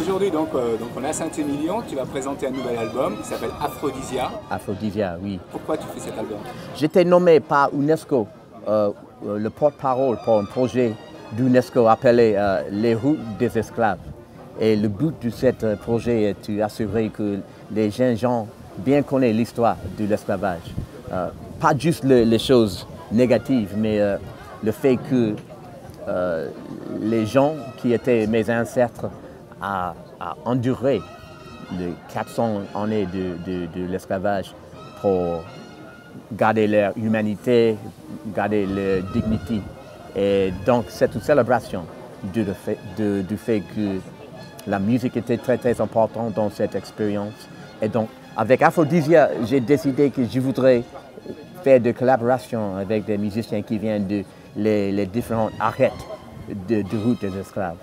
aujourd'hui, donc on est à Saint-Émilion, tu vas présenter un nouvel album qui s'appelle Aphrodisia. Aphrodisia, oui. Pourquoi tu fais cet album? J'étais nommé par UNESCO, le porte-parole pour un projet d'UNESCO appelé Les routes des esclaves. Et le but de ce projet est d'assurer que les jeunes gens bien connaissent l'histoire de l'esclavage. Pas juste les choses négatives, mais le fait que les gens qui étaient mes ancêtres ont enduré les 400 années de l'esclavage pour garder leur humanité, garder leur dignité. Et donc c'est une célébration du fait que la musique était très très importante dans cette expérience. Et donc avec Aphrodisia, j'ai décidé que je voudrais faire des collaborations avec des musiciens qui viennent de les différentes arêtes de route des esclaves.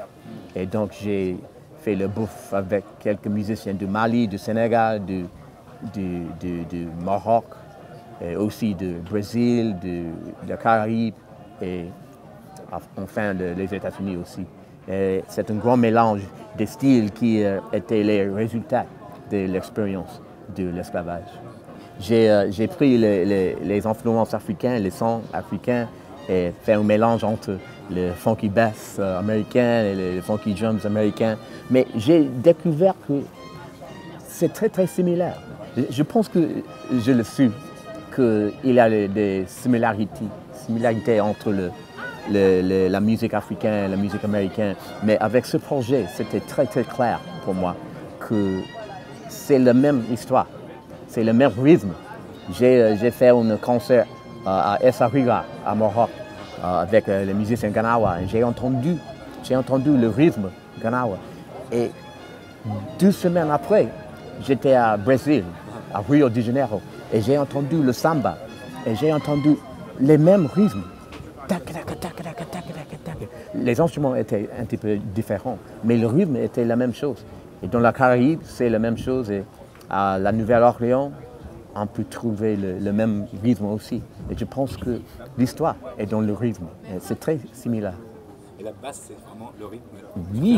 Et donc j'ai fait le bouffe avec quelques musiciens du Mali, du Sénégal, du Maroc, et aussi du Brésil, de Caraïbes et enfin les États-Unis aussi. C'est un grand mélange de styles qui étaient les résultats de l'expérience de l'esclavage. J'ai pris les influences africaines, les sons africains, et fait un mélange entre le funky bass américain et le funky drums américains. Mais j'ai découvert que c'est très très similaire. Je pense que je le suis, qu'il y a des similarités entre la musique africaine et la musique américaine. Mais avec ce projet, c'était très très clair pour moi que c'est la même histoire, c'est le même rythme. J'ai fait un concert à Essaouira, à Maroc, avec les musiciens Ganawa. J'ai entendu le rythme Ganawa. Et 2 semaines après, j'étais à Brésil, à Rio de Janeiro, et j'ai entendu le samba, et j'ai entendu les mêmes rythmes. Les instruments étaient un petit peu différents, mais le rythme était la même chose. Et dans la Caraïbe, c'est la même chose. Et à la Nouvelle-Orléans, on peut trouver le même rythme aussi. Et je pense que l'histoire est dans le rythme. C'est très similaire. Et la basse, c'est vraiment le rythme?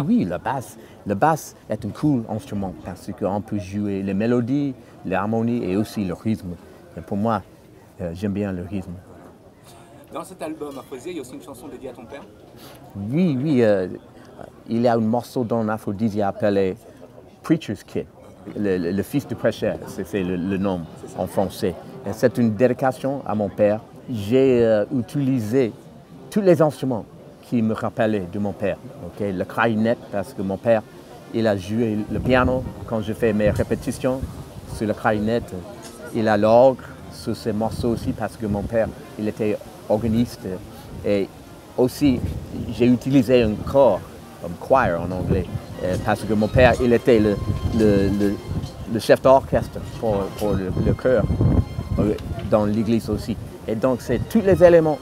Oui, la basse. La basse est un cool instrument parce qu'on peut jouer les mélodies, les harmonies et aussi le rythme. Et pour moi, j'aime bien le rythme. Dans cet album Aphrodisia, il y a aussi une chanson dédiée à ton père? Oui, il y a un morceau dans Aphrodisia appelé Preacher's Kid, le fils du prêcheur, c'est le nom en français. C'est une dédication à mon père. J'ai utilisé tous les instruments qui me rappelaient de mon père. Okay? Le clarinette, parce que mon père, il a joué le piano quand je fais mes répétitions sur le clarinette. Il a l'orgue sur ces morceaux aussi, parce que mon père, il était organiste. Et aussi, j'ai utilisé un corps, comme choir en anglais, parce que mon père, il était le chef d'orchestre pour le chœur dans l'église aussi. Et donc, c'est tous les éléments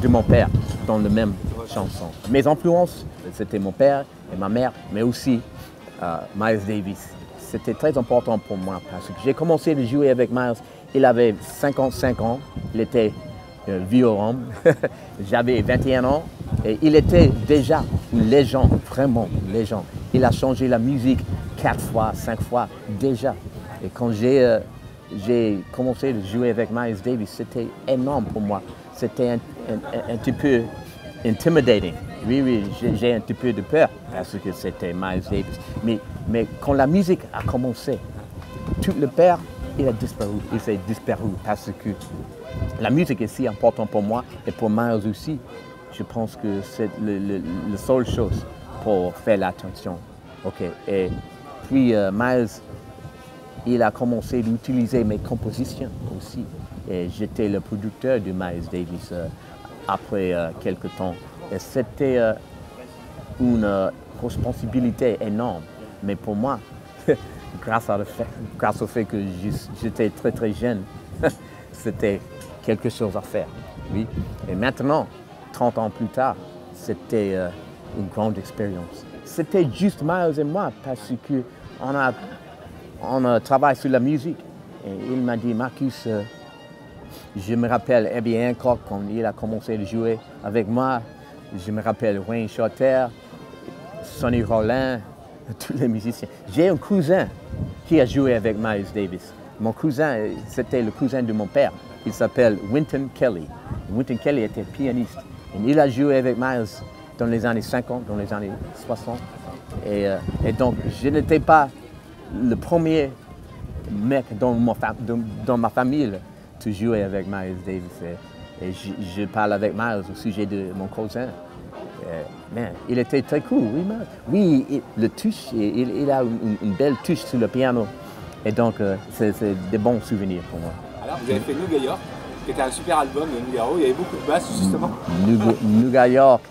de mon père dans la même chanson. Mes influences, c'était mon père et ma mère, mais aussi Miles Davis. C'était très important pour moi parce que j'ai commencé à jouer avec Miles. Il avait 55 ans, il était vieux homme. J'avais 21 ans et il était déjà une légende, vraiment une légende. Il a changé la musique 4 fois, 5 fois déjà. Et quand j'ai commencé à jouer avec Miles Davis, c'était énorme pour moi. C'était un petit peu intimidating. Oui, j'ai un petit peu de peur parce que c'était Miles Davis. Mais quand la musique a commencé, tout le père, il s'est disparu parce que la musique est si importante pour moi et pour Miles aussi. Je pense que c'est la seule chose pour faire l'attention. Okay. Et puis Miles, il a commencé à utiliser mes compositions aussi. Et j'étais le producteur de Miles Davis après quelques temps. Et c'était une responsabilité énorme. Mais pour moi, grâce au fait que j'étais très très jeune, c'était quelque chose à faire. Oui. Et maintenant, 30 ans plus tard, c'était une grande expérience. C'était juste Miles et moi parce qu'on a travaillé sur la musique. Et il m'a dit, Marcus, je me rappelle Herbie Hancock quand il a commencé à jouer avec moi. Je me rappelle Wayne Shorter, Sonny Rollin, tous les musiciens. J'ai un cousin qui a joué avec Miles Davis. Mon cousin, c'était le cousin de mon père. Il s'appelle Wynton Kelly. Wynton Kelly était pianiste. Et il a joué avec Miles dans les années 50, dans les années 60. Et donc, je n'étais pas le premier mec dans ma famille de jouer avec Miles Davis. Et je parle avec Miles au sujet de mon cousin. Mais il était très cool, oui, Miles. Oui, le touche, il a une belle touche sur le piano. Et donc, c'est des bons souvenirs pour moi. Alors, vous avez fait New York, qui était un super album de Nougaro. Il y avait beaucoup de basses, justement. New York.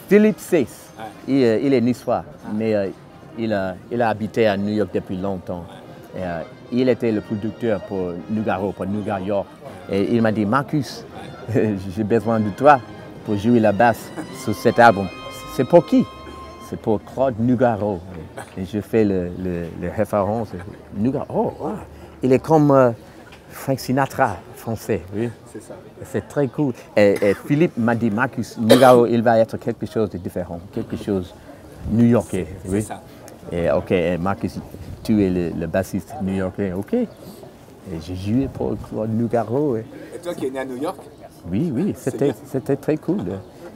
Philippe Seyss, il est niçois, mais il a habité à New York depuis longtemps. Et, il était le producteur pour Nougaro, pour New York. Et il m'a dit, Marcus, j'ai besoin de toi pour jouer la basse sur cet album. C'est pour qui? C'est pour Claude Nougaro. Et je fais le référence. Nougaro, oh, wow. Il est comme Frank Sinatra français. Oui. C'est ça. C'est très cool. Et Philippe m'a dit, Marcus, Nougaro, il va être quelque chose de différent, quelque chose new-yorkais. Oui. C'est ça. Et ok, et Marcus, tu es le bassiste new-yorkais, ok. Et j'ai joué pour Claude Nougaro. Et toi qui es né à New York? Oui, c'était très cool.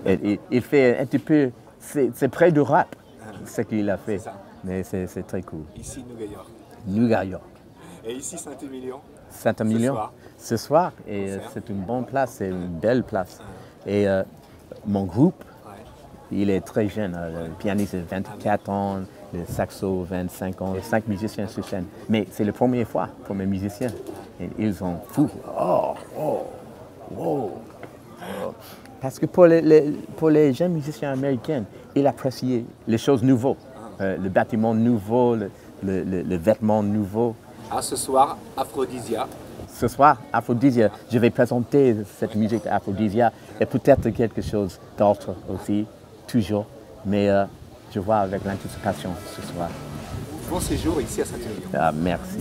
Et il fait un petit peu, c'est près du rap, ce qu'il a fait. Mais c'est très cool. Ici, New York. New York. Et ici, Saint-Émilion? Saint-Émilion, ce soir. Et c'est une bonne place, c'est une belle place. Et mon groupe, il est très jeune. Le pianiste, 24 ans, le saxo, 25 ans, 5 musiciens sur scène. Mais c'est la première fois pour mes musiciens. Et ils sont fous. Oh. Parce que pour les jeunes musiciens américains, ils apprécient les choses nouvelles. Le bâtiment nouveau, le vêtement nouveau. Ah, ce soir, Aphrodisia. Ce soir, Aphrodisia, je vais présenter cette musique Aphrodisia et peut-être quelque chose d'autre aussi, toujours. Mais je vois avec l'anticipation ce soir. Bon séjour ici à Saint-Émilion. Ah, merci.